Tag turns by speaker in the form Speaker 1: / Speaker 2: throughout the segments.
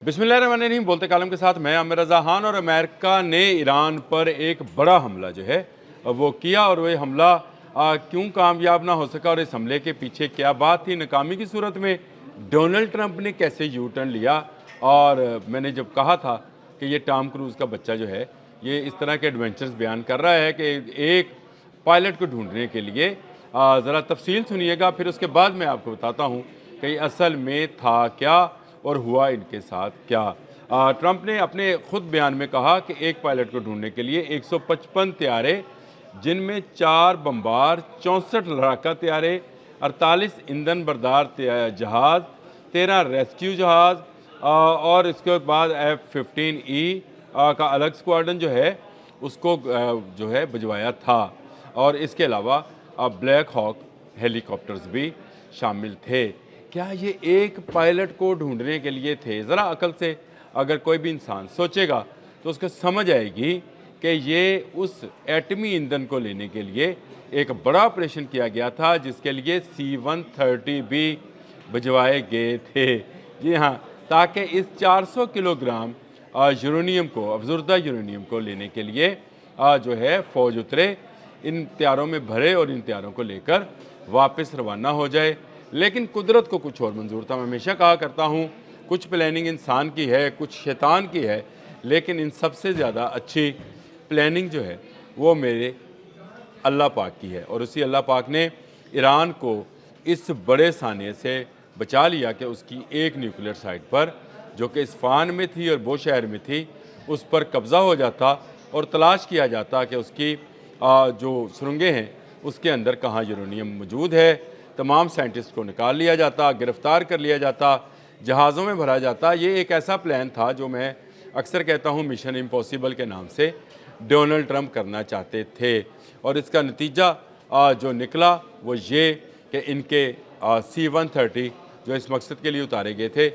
Speaker 1: बिस्मिल्लाहिर्रहमानिर्रहीम। बोलते कालम के साथ मैं आमिर रज़ा खान। और अमेरिका ने ईरान पर एक बड़ा हमला जो है वो किया, और वह हमला क्यों कामयाब ना हो सका और इस हमले के पीछे क्या बात थी, नाकामी की सूरत में डोनाल्ड ट्रंप ने कैसे यू टर्न लिया। और मैंने जब कहा था कि ये टॉम क्रूज़ का बच्चा जो है ये इस तरह के एडवेंचर्स बयान कर रहा है कि एक पायलट को ढूंढने के लिए ज़रा तफसील सुनिएगा, फिर उसके बाद मैं आपको बताता हूँ कि असल में था क्या और हुआ इनके साथ क्या। ट्रंप ने अपने खुद बयान में कहा कि एक पायलट को ढूंढने के लिए 155 तैयारे, जिनमें 4 बम्बार, 64 लड़ाका तैयारे, 48 ईंधन बरदार जहाज़, 13 रेस्क्यू जहाज़ और इसके बाद F-15E का अलग स्क्वाड्रन जो है उसको जो है भिजवाया था। और इसके अलावा ब्लैक हॉक हेलीकॉप्टर्स भी शामिल थे। क्या ये एक पायलट को ढूंढने के लिए थे? ज़रा अकल से अगर कोई भी इंसान सोचेगा तो उसको समझ आएगी कि ये उस एटमी ईंधन को लेने के लिए एक बड़ा ऑपरेशन किया गया था, जिसके लिए C-130 भी भिजवाए गए थे। जी हाँ, ताकि इस 400 किलोग्राम यूरेनियम को, अफजुर्दा यूरेनियम को लेने के लिए जो है फ़ौज उतरे, इन तैयारों में भरे और इन तैयारों को लेकर वापस रवाना हो जाए। लेकिन कुदरत को कुछ और मंजूर था। मैं हमेशा कहा करता हूँ, कुछ प्लानिंग इंसान की है, कुछ शैतान की है, लेकिन इन सबसे ज़्यादा अच्छी प्लानिंग जो है वो मेरे अल्लाह पाक की है। और उसी अल्लाह पाक ने ईरान को इस बड़े साने से बचा लिया कि उसकी एक न्यूक्लियर साइट पर, जो कि इस्फहान में थी और बो शहर में थी, उस पर कब्ज़ा हो जाता और तलाश किया जाता कि उसकी जो सुरंगें हैं उसके अंदर कहाँ यूरेनियम मौजूद है। तमाम साइंटिस्ट को निकाल लिया जाता, गिरफ़्तार कर लिया जाता, जहाज़ों में भरा जाता। ये एक ऐसा प्लान था जो मैं अक्सर कहता हूँ मिशन इम्पॉसिबल के नाम से डोनाल्ड ट्रंप करना चाहते थे। और इसका नतीजा जो निकला वो ये कि इनके C-130 जो इस मकसद के लिए उतारे गए थे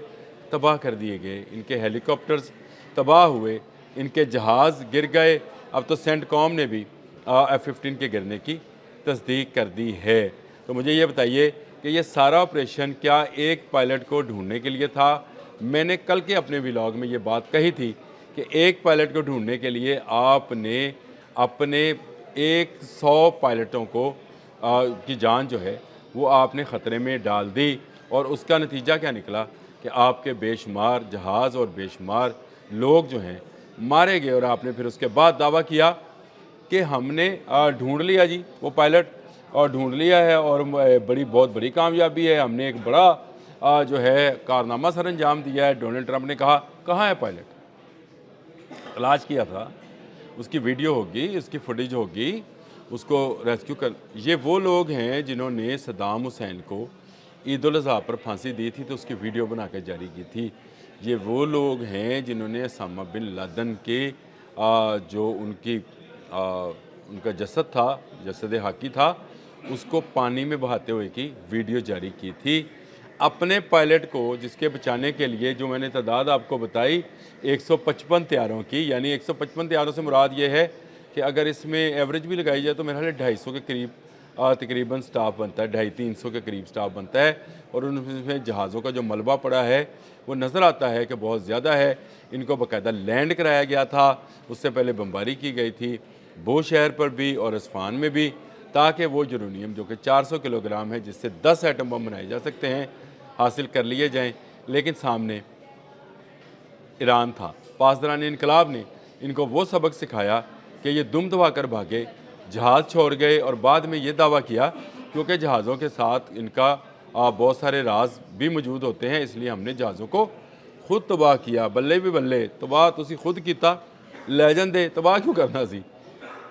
Speaker 1: तबाह कर दिए गए, इनके हेलीकॉप्टर्स तबाह हुए, इनके जहाज़ गिर गए। अब तो सेंटकॉम ने भी F-15 के गिरने की तस्दीक कर दी है। तो मुझे ये बताइए कि ये सारा ऑपरेशन क्या एक पायलट को ढूंढने के लिए था? मैंने कल के अपने व्लॉग में ये बात कही थी कि एक पायलट को ढूंढने के लिए आपने अपने 100 पायलटों को की जान जो है वो आपने ख़तरे में डाल दी। और उसका नतीजा क्या निकला कि आपके बेशुमार जहाज़ और बेशुमार लोग जो हैं मारे गए। और आपने फिर उसके बाद दावा किया कि हमने ढूंढ लिया जी वो पायलट, और ढूंढ लिया है और बहुत बड़ी कामयाबी है, हमने एक बड़ा जो है कारनामा सर अंजाम दिया है। डोनाल्ड ट्रंप ने कहा, कहाँ है पायलट? तलाश किया था, उसकी वीडियो होगी, उसकी फुटेज होगी, उसको रेस्क्यू कर। ये वो लोग हैं जिन्होंने सद्दाम हुसैन को ईद उल अज़हा पर फांसी दी थी तो उसकी वीडियो बना कर जारी की थी। ये वो लोग हैं जिन्होंने ओसामा बिन लादेन के जो उनका जसद था, जसद हाकी था, उसको पानी में बहाते हुए की वीडियो जारी की थी। अपने पायलट को जिसके बचाने के लिए जो मैंने तादाद आपको बताई 155 तैयारों की, यानी 155 तैयारों से मुराद ये है कि अगर इसमें एवरेज भी लगाई जाए तो मेरे ख्याल 250 के करीब तकरीबन स्टाफ बनता है, 250-300 के करीब स्टाफ बनता है। और उनमें जहाज़ों का जो मलबा पड़ा है वो नज़र आता है कि बहुत ज़्यादा है। इनको बाकायदा लैंड कराया गया था, उससे पहले बमबारी की गई थी बो शहर पर भी और इस्फहान में भी, ताकि वो यूरेनियम जो कि 400 किलोग्राम है, जिससे 10 एटम बम बनाए जा सकते हैं, हासिल कर लिए जाएं। लेकिन सामने ईरान था। पासदारान इनकलाब ने इनको वो सबक सिखाया कि ये दुम दबा कर भागे, जहाज़ छोड़ गए और बाद में ये दावा किया क्योंकि जहाज़ों के साथ इनका बहुत सारे राज भी मौजूद होते हैं, इसलिए हमने जहाज़ों को खुद तबाह किया। बल्ले भी बल्ले, तबाह तुसी खुद किया, लै जांदे, तबाह क्यों करना सी?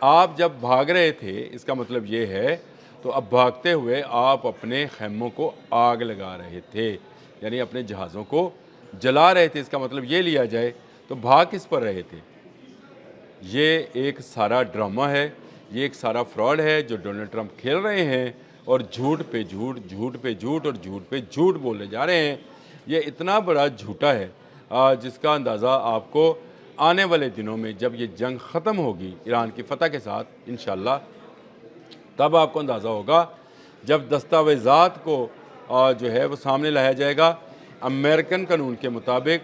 Speaker 1: आप जब भाग रहे थे, इसका मतलब ये है, तो अब भागते हुए आप अपने खैमों को आग लगा रहे थे, यानी अपने जहाज़ों को जला रहे थे। इसका मतलब ये लिया जाए तो भाग किस पर रहे थे? ये एक सारा ड्रामा है, ये एक सारा फ्रॉड है जो डोनाल्ड ट्रंप खेल रहे हैं और झूठ पे झूठ, झूठ पे झूठ और झूठ पे झूठ बोले जा रहे हैं। ये इतना बड़ा झूठा है जिसका अंदाज़ा आपको आने वाले दिनों में, जब ये जंग ख़त्म होगी ईरान की फ़तह के साथ इंशाअल्लाह, तब आपको अंदाज़ा होगा जब दस्तावेज़ात को जो है वो सामने लाया जाएगा। अमेरिकन कानून के मुताबिक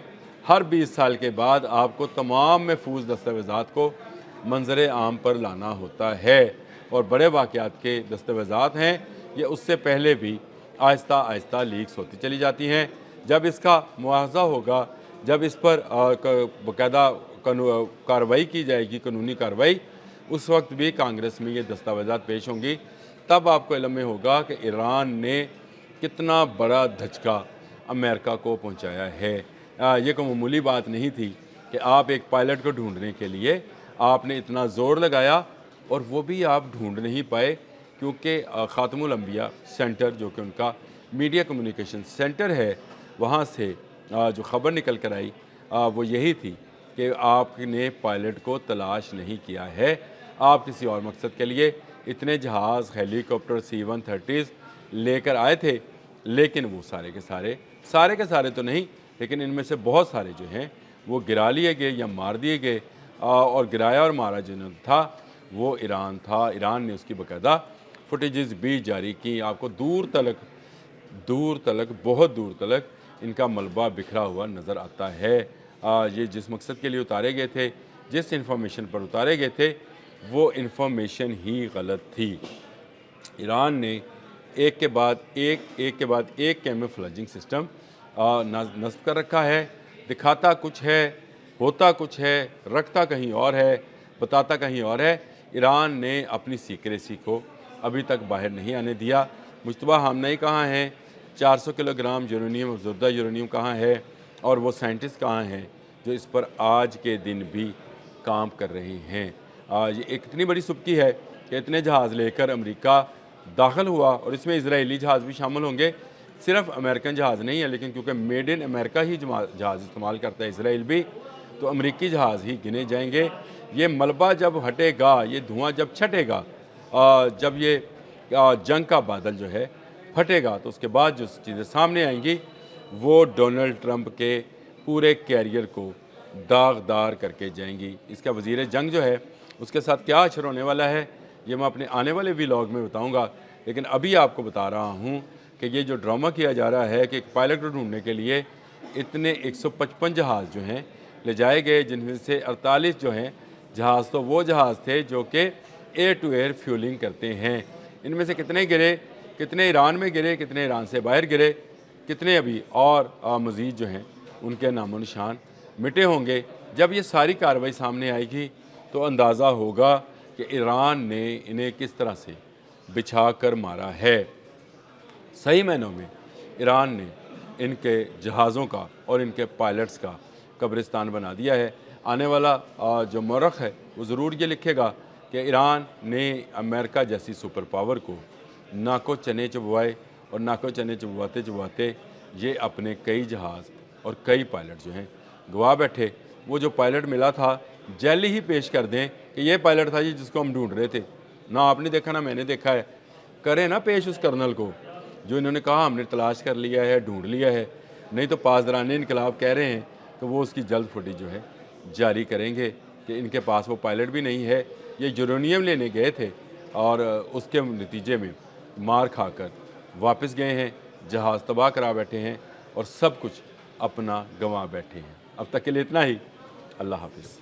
Speaker 1: ہر 20 سال کے بعد آپ کو تمام محفوظ دستاویزات کو منظر عام پر لانا ہوتا ہے، اور بڑے واقعات کے دستاویزات ہیں یہ اس سے پہلے بھی آہستہ آہستہ لیکس ہوتی چلی جاتی ہیں۔ جب اس کا مواخذہ ہوگا، جب اس پر باقاعدہ کارروائی کی جائے گی، قانونی کارروائی، اس وقت بھی کانگریس میں یہ دستاویزات پیش ہوں گی، تب آپ کو علم میں ہوگا کہ ایران نے کتنا بڑا دھچکا امریکہ کو پہنچایا ہے۔ یہ کوئی معمولی بات نہیں تھی کہ آپ ایک پائلٹ کو ڈھونڈنے کے لیے آپ نے اتنا زور لگایا، اور وہ بھی آپ ڈھونڈ نہیں پائے، کیونکہ خاتم الانبیاء سینٹر جو کہ ان کا میڈیا کمیونیکیشن سینٹر ہے، وہاں سے جو خبر نکل کر آئی وہ یہی تھی کہ آپ نے پائلٹ کو تلاش نہیں کیا ہے، آپ کسی اور مقصد کے لیے اتنے جہاز، ہیلی کاپٹر C-130 لے کر آئے تھے، لیکن وہ سارے کے سارے تو نہیں، لیکن ان میں سے بہت سارے جو ہیں وہ گرا لیے گئے یا مار دیے گئے، اور گرایا اور مارا جنہوں نے تھا وہ ایران تھا۔ ایران نے اس کی باقاعدہ فوٹیجز بھی جاری کی، آپ کو دور تلک بہت دور تلک ان کا ملبہ بکھرا ہوا نظر آتا ہے۔ یہ جس مقصد کے لیے اتارے گئے تھے، جس انفارمیشن پر اتارے گئے تھے، وہ انفارمیشن ہی غلط تھی۔ ایران نے ایک کے بعد ایک کیموفلیجنگ سسٹم نصب کر رکھا ہے، دکھاتا کچھ ہے، ہوتا کچھ ہے، رکھتا کہیں اور ہے، بتاتا کہیں اور ہے۔ ایران نے اپنی سیکریسی کو ابھی تک باہر نہیں آنے دیا۔ مشتبہ خامنئی کہاں ہیں؟ 400 کلو گرام یورینیم، افزودہ یورینیم کہاں ہے؟ اور وہ سائنٹسٹ کہاں ہیں جو اس پر آج کے دن بھی کام کر رہے ہیں؟ یہ ایک اتنی بڑی سبکی ہے کہ اتنے جہاز لے کر امریکہ داخل ہوا، اور اس میں اسرائیلی جہاز بھی شامل ہوں گے۔ صرف امریکن جہاز نہیں ہے، لیکن کیونکہ میڈ ان امریکہ ہی جہاز استعمال کرتا ہے اسرائیل بھی، تو امریکی جہاز ہی گنے جائیں گے۔ یہ ملبہ جب ہٹے گا، یہ دھواں جب چھٹے گا، جب یہ جنگ کا بادل جو ہے پھٹے گا، تو اس کے بعد جو چیزیں سامنے آئیں گی وہ ڈونلڈ ٹرمپ کے پورے کیریئر کو داغدار کر کے جائیں گی۔ اس کا وزیر جنگ جو ہے اس کے ساتھ کیا حشر ہونے والا ہے، یہ میں اپنے آنے والے ویلاگ میں بتاؤں گا، لیکن ابھی آپ کو بتا رہا ہوں کہ یہ جو ڈرامہ کیا جا رہا ہے کہ ایک پائلٹ کو ڈھونڈنے کے لیے اتنے 155 جہاز جو ہیں لے جائے گئے، جن میں سے 48 جو ہیں جہاز تو وہ جہاز تھے جو کہ ایئر ٹو ایئر فیولنگ کرتے ہیں۔ ان میں سے کتنے گرے، کتنے ایران میں گرے، کتنے ایران سے باہر گرے، کتنے ابھی اور مزید جو ہیں ان کے نام و نشان مٹے ہوں گے۔ جب یہ ساری کارروائی سامنے آئے گی تو اندازہ ہوگا کہ ایران نے انہیں کس طرح سے بچھا کر مارا ہے۔ صحیح معنوں میں ایران نے ان کے جہازوں کا اور ان کے پائلٹس کا قبرستان بنا دیا ہے۔ آنے والا جو مورخ ہے وہ ضرور یہ لکھے گا کہ ایران نے امریکہ جیسی سپر پاور کو ناکو چنے چبوائے، اور ناکو چنے چبواتے یہ اپنے کئی جہاز اور کئی پائلٹ جو ہیں گوا بیٹھے۔ وہ جو پائلٹ ملا تھا جیلی ہی پیش کر دیں کہ یہ پائلٹ تھا جس کو ہم ڈھونڈ رہے تھے، نہ آپ نے دیکھا نہ میں نے دیکھا ہے، کریں نا پیش اس کرنل کو جو انہوں نے کہا ہم نے تلاش کر لیا ہے، ڈھونڈ لیا ہے۔ نہیں تو پاسداران انقلاب کہہ رہے ہیں تو وہ اس کی جلد فوٹیج جو ہے جاری کریں گے کہ ان کے پاس وہ پائلٹ بھی نہیں ہے، یہ یورینیم لینے گئے تھے اور اس کے نتیجے میں مار کھا کر واپس گئے ہیں، جہاز تباہ کرا بیٹھے ہیں اور سب کچھ اپنا گنوا بیٹھے ہیں۔ اب تک کے لیے اتنا ہی۔ اللہ حافظ۔